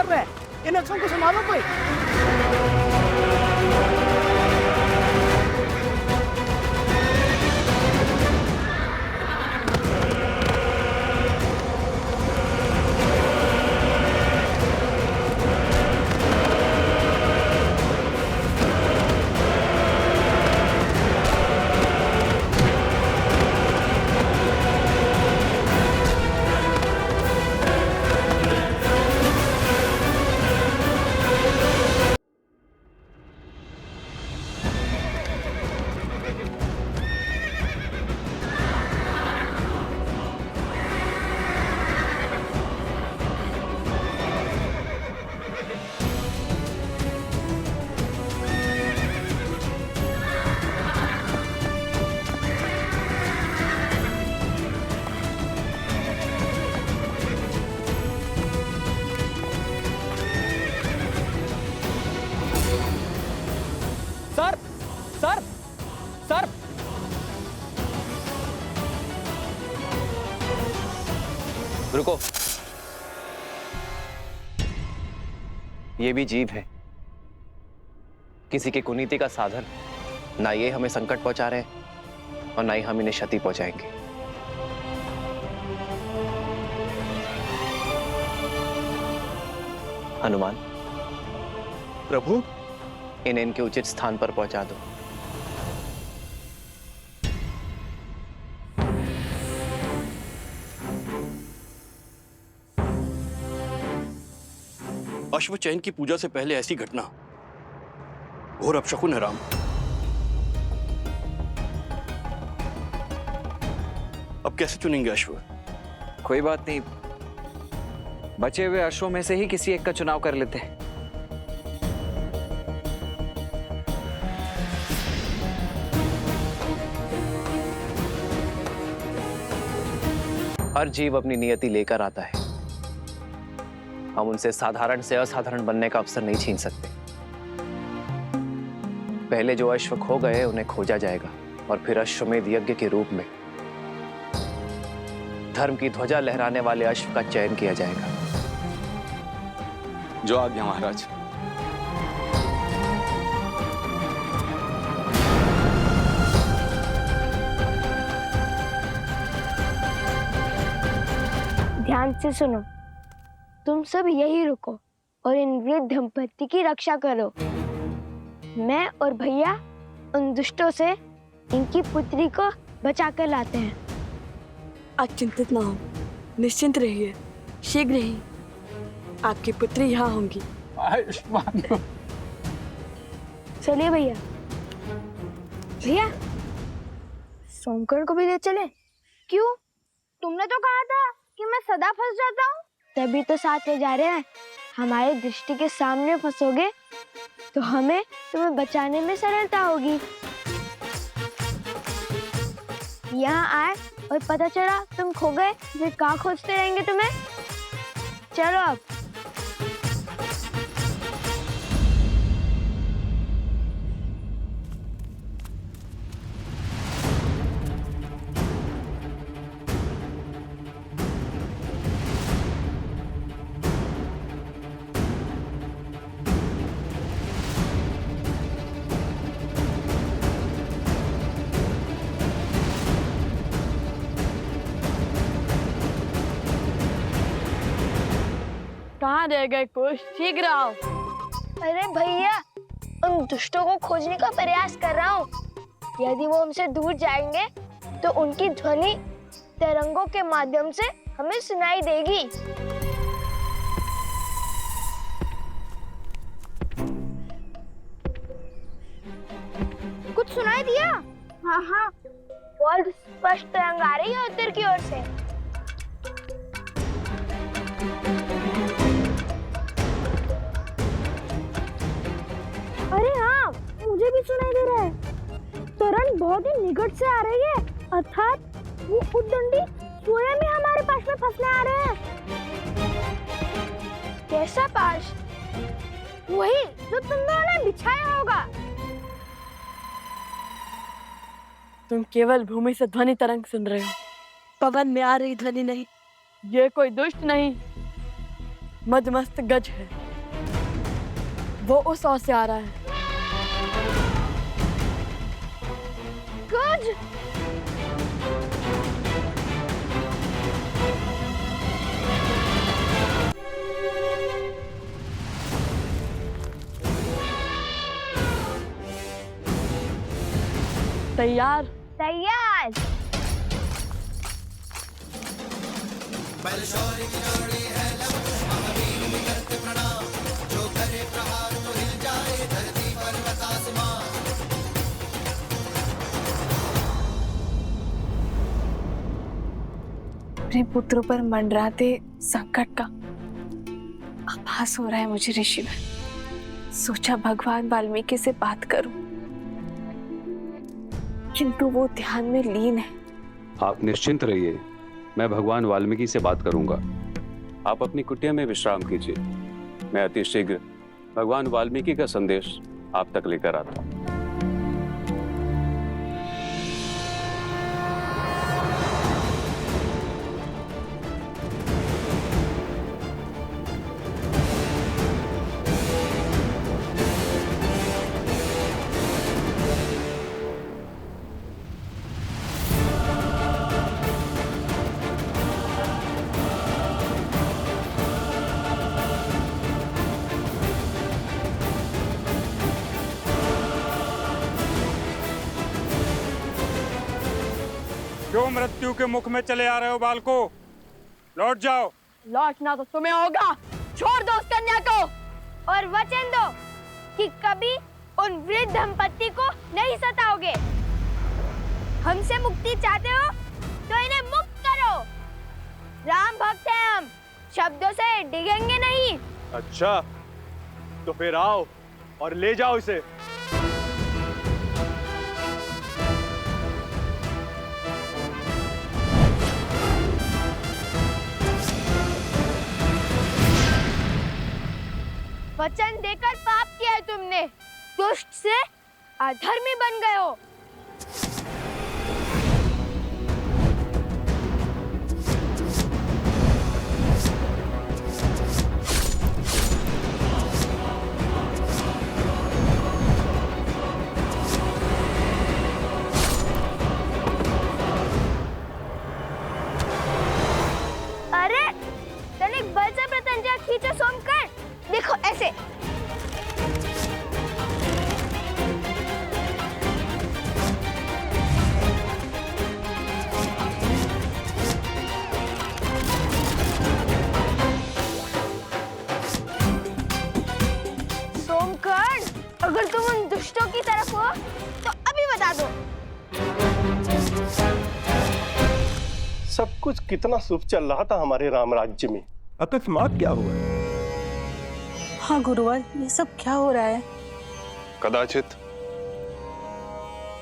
कर रहे हैं। इन अक्षरों को संभालो कोई। सर सर सर, रुको। ये भी जीव है, किसी की कुनीति का साधन। ना ये हमें संकट पहुंचा रहे हैं और ना ही हम इन्हें क्षति पहुंचाएंगे। हनुमान, प्रभु, इन्हें इनके उचित स्थान पर पहुंचा दो। अश्वचैन की पूजा से पहले ऐसी घटना घोर अपशकुन है राम। अब कैसे चुनेंगे अश्व? कोई बात नहीं, बचे हुए अश्वों में से ही किसी एक का चुनाव कर लेते हैं। हर जीव अपनी नियति लेकर आता है। हम उनसे साधारण से असाधारण बनने का अवसर नहीं छीन सकते। पहले जो अश्व खो गए उन्हें खोजा जाएगा और फिर अश्वमेध यज्ञ के रूप में धर्म की ध्वजा लहराने वाले अश्व का चयन किया जाएगा। जो आज्ञा महाराज। ध्यान से सुनो, तुम सब यही रुको और इन वृद्ध दंपत्ति की रक्षा करो। मैं और भैया उन दुष्टों से इनकी पुत्री को बचा कर लाते हैं। आप चिंतित ना हो, निश्चिंत रहिए, शीघ्र ही आपकी पुत्री यहाँ होंगी। आयुष्मान को चलिए भैया। भैया, सोमकर्ण को भी ले चले। क्यों? तुमने तो कहा था कि मैं सदा फंस जाता हूँ। तभी तो साथ ले जा रहे हैं। हमारी दृष्टि के सामने फंसोगे तो हमें तुम्हें बचाने में सरलता होगी। यहाँ आए और पता चला तुम खो गए, फिर कहाँ खोजते रहेंगे तुम्हें। चलो अब। कहाँ रह गए कुछ? शीघ्र आओ। अरे भैया, उन दुष्टों को खोजने का प्रयास कर रहा हूँ। यदि वो हमसे दूर जाएंगे तो उनकी ध्वनि तरंगों के माध्यम से हमें सुनाई देगी। कुछ सुनाई दिया? हाँ हाँ, बहुत स्पष्ट तरंग आ रही है उत्तर की ओर से। अरे हाँ, मुझे भी सुनाई दे रहा है। तरंग बहुत ही निकट से आ रही है, अर्थात वो उद्दंडी स्वयं ही हमारे पास में फंसने आ रहे हैं। कैसा पाश? वही जो तुम दोनों ने बिछाया होगा। तुम केवल भूमि से ध्वनि तरंग सुन रहे हो, पवन में आ रही ध्वनि नहीं। ये कोई दुष्ट नहीं, मदमस्त गज है, वो उस ओर से आ रहा है। गज? तैयार? तैयार। अपने पुत्रों पर मंडराते संकट का आभास हो रहा है मुझे ऋषिवर। सोचा भगवान वाल्मीकि से बात करूं, किंतु वो ध्यान में लीन है। आप निश्चिंत रहिए, मैं भगवान वाल्मीकि से बात करूंगा। आप अपनी कुटिया में विश्राम कीजिए। मैं अति शीघ्र भगवान वाल्मीकि का संदेश आप तक लेकर आता हूं। क्यों मृत्यु के मुख में चले आ रहे हो बालको? लौट जाओ। लौटना तो तुम्हें होगा। छोड़ दो उस कन्या को और वचन दो कि कभी उन वृद्ध दंपत्ति को नहीं सताओगे। हमसे मुक्ति चाहते हो तो इन्हें मुक्त करो। राम भक्त हैं हम, शब्दों से डिगेंगे नहीं। अच्छा, तो फिर आओ और ले जाओ इसे। वचन देकर पाप किया है तुमने, दुष्ट से अधर्मी बन गए हो। अरे तनिक बल से प्रतंजा खींचो सोमकर। देखो ऐसे। सोमकर्ण, अगर तुम उन दुष्टों की तरफ हो तो अभी बता दो। सब कुछ कितना शुभ चल रहा था हमारे राम राज्य में, अकस्मात क्या हुआ? हाँ गुरुवर, ये सब क्या हो रहा है? कदाचित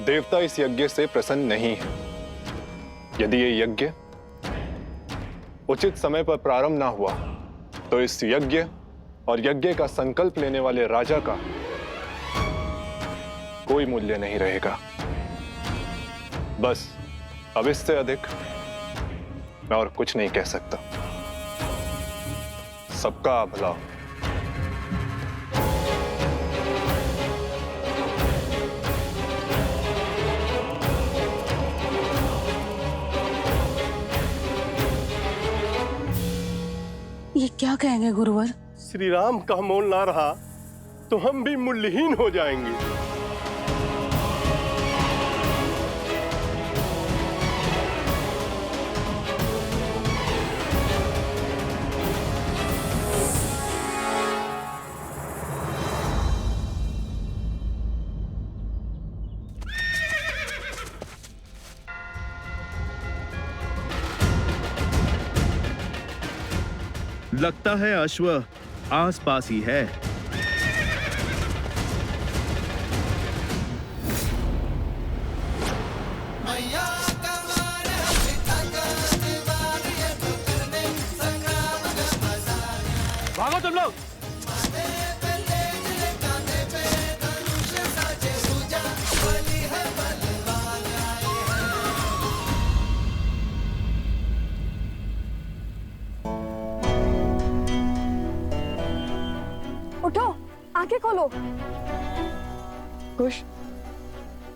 देवता इस यज्ञ से प्रसन्न नहीं है। यदि ये यज्ञ उचित समय पर प्रारंभ ना हुआ तो इस यज्ञ और यज्ञ का संकल्प लेने वाले राजा का कोई मूल्य नहीं रहेगा। बस अब इससे अधिक मैं और कुछ नहीं कह सकता। सबका भला। ये क्या कहेंगे गुरुवर? श्री राम का मोल ना रहा तो हम भी मूल्यहीन हो जाएंगे। लगता है अश्व आसपास ही है। भागो तुम लोग। आंखें खोलो। कुश,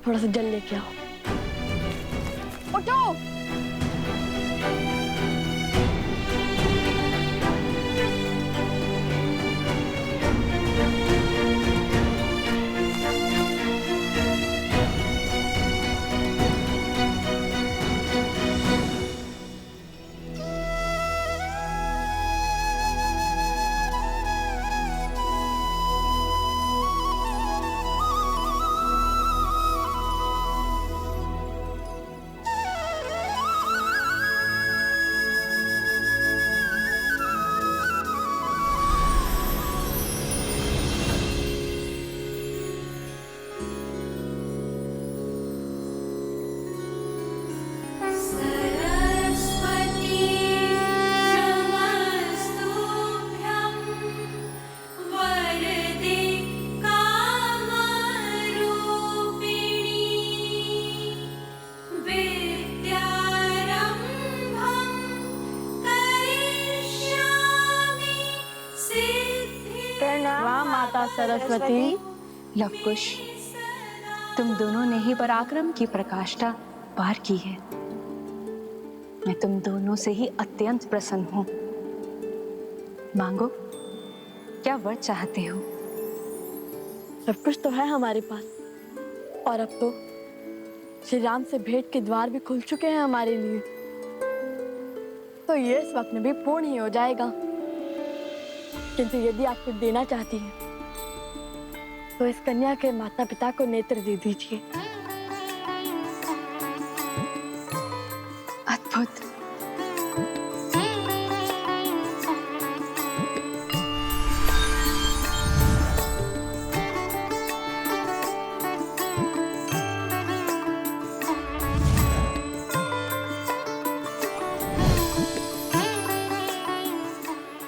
थोड़ा सा जल लेके आओ। उठो। सरस्वती। लवकुश, तुम दोनों ने ही पराक्रम की प्रकाष्ठा पार की है। मैं तुम दोनों से ही अत्यंत प्रसन्न हूँ। मांगो, क्या वर चाहते हो? सब कुछ तो है हमारे पास, और अब तो श्री राम से भेंट के द्वार भी खुल चुके हैं हमारे लिए। तो ये स्वप्न भी पूर्ण ही हो जाएगा। किंतु यदि आप कुछ देना चाहती हैं तो इस कन्या के माता पिता को नेत्र दे दीजिए। अद्भुत।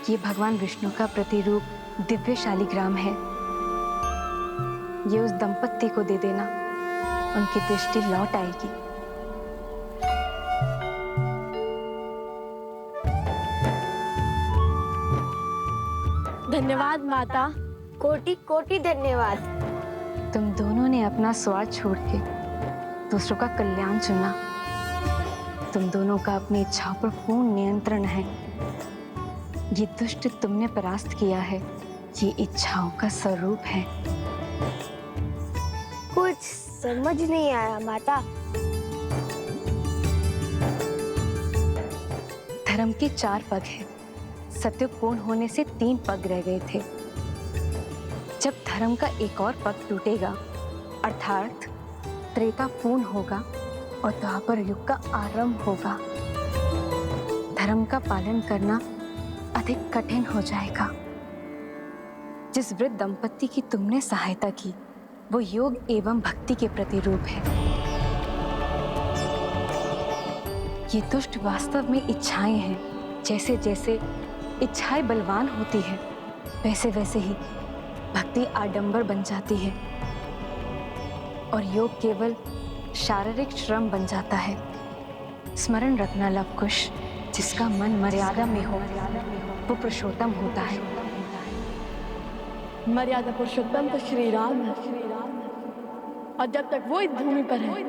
ये भगवान विष्णु का प्रतिरूप दिव्य शालिग्राम है। ये उस दंपत्ति को दे देना, उनकी दृष्टि लौट आएगी। धन्यवाद माता, कोटि कोटि धन्यवाद। तुम दोनों ने अपना स्वार्थ छोड़ के दूसरों का कल्याण चुना। तुम दोनों का अपनी इच्छाओं पर पूर्ण नियंत्रण है। ये दुष्ट तुमने परास्त किया है, ये इच्छाओं का स्वरूप है। कुछ समझ नहीं आया माता। धर्म के 4 पग हैं। सत्य पूर्ण होने से 3 पग रह गए थे। जब धर्म का एक और पग टूटेगा, अर्थात त्रेता पूर्ण होगा और द्वापर युग का आरंभ होगा, धर्म का पालन करना अधिक कठिन हो जाएगा। जिस वृद्ध दंपत्ति की तुमने सहायता की, वो योग एवं भक्ति के प्रतिरूप है। ये दुष्ट वास्तव में इच्छाएं हैं। जैसे जैसे इच्छाएं बलवान होती है, वैसे वैसे ही भक्ति आडंबर बन जाती है और योग केवल शारीरिक श्रम बन जाता है। स्मरण रखना लवकुश, जिसका मन मर्यादा में हो वो पुरुषोत्तम होता है। मर्यादा पुरुषोत्तम तो श्री राम है, और जब तक वो इस भूमि पर है,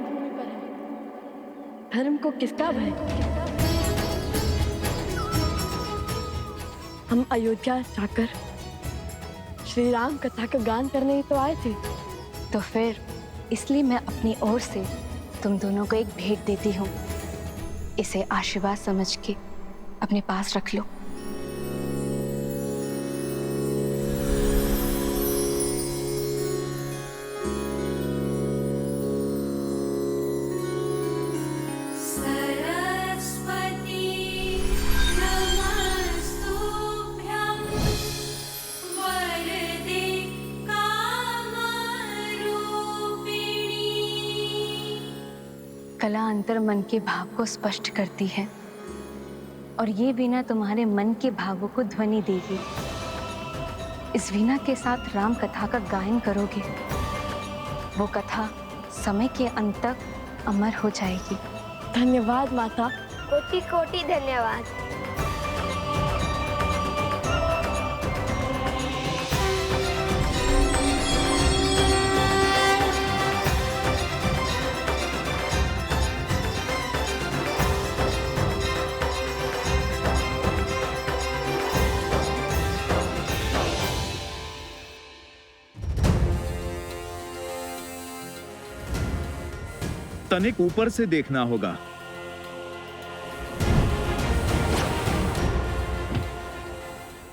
धर्म को किसका भय? हम अयोध्या जाकर श्री राम कथा का गान करने ही तो आए थे। तो फिर इसलिए मैं अपनी ओर से तुम दोनों को एक भेंट देती हूँ। इसे आशीर्वाद समझ के अपने पास रख लो। कला अंतर मन के भाव को स्पष्ट करती है और ये वीणा तुम्हारे मन के भावों को ध्वनि देगी। इस वीणा के साथ राम कथा का गायन करोगे, वो कथा समय के अंत तक अमर हो जाएगी। धन्यवाद माता। कोटि कोटि धन्यवाद। तनिक ऊपर से देखना होगा।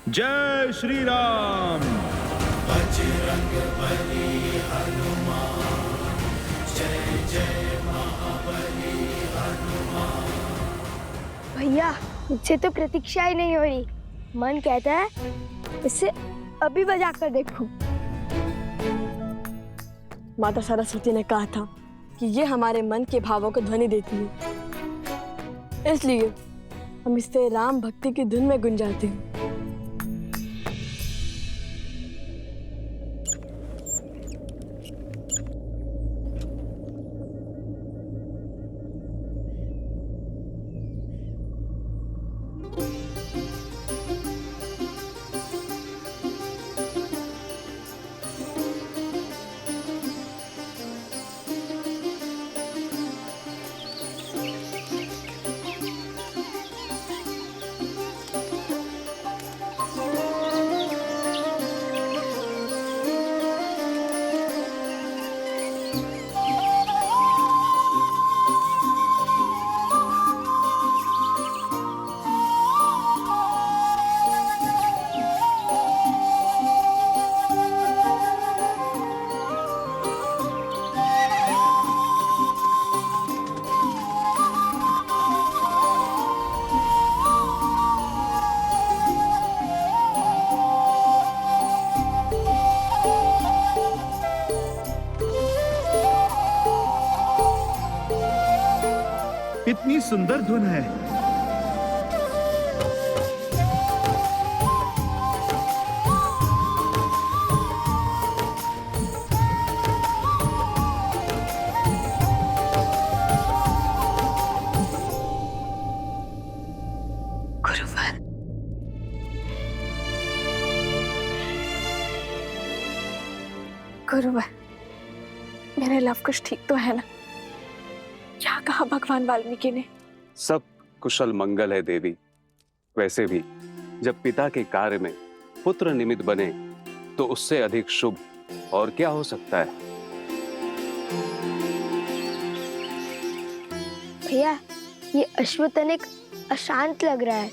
जय श्री राम। बजरंग बली हनुमान, जय जय महाबली हनुमान। भैया मुझसे तो प्रतीक्षा ही नहीं हो रही। मन कहता है इसे अभी बजा कर देखूं। माता सरस्वती ने कहा था कि ये हमारे मन के भावों को ध्वनि देती है, इसलिए हम इससे राम भक्ति की धुन में गुंजाते हैं। इतनी सुंदर धुन है। गुरुवर, गुरुवर, मेरे लव कुछ ठीक तो है ना? क्या कहा भगवान वाल्मीकि ने? सब कुशल मंगल है देवी। वैसे भी जब पिता के कार्य में पुत्र निमित्त बने तो उससे अधिक शुभ और क्या हो सकता है। भैया ये अश्व तनिक अशांत लग रहा है।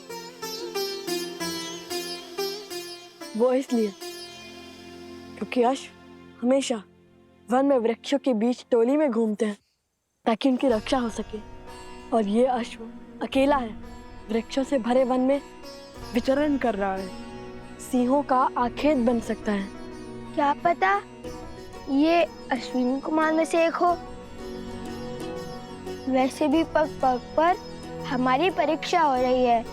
वो इसलिए क्योंकि अश्व हमेशा वन में वृक्षों के बीच टोली में घूमते हैं ताकि उनकी रक्षा हो सके, और ये अश्व अकेला है, वृक्षों से भरे वन में विचरण कर रहा है। सिंहों का आखेट बन सकता है। क्या पता ये अश्विनी कुमार में से एक हो। वैसे भी पग पग पर हमारी परीक्षा हो रही है।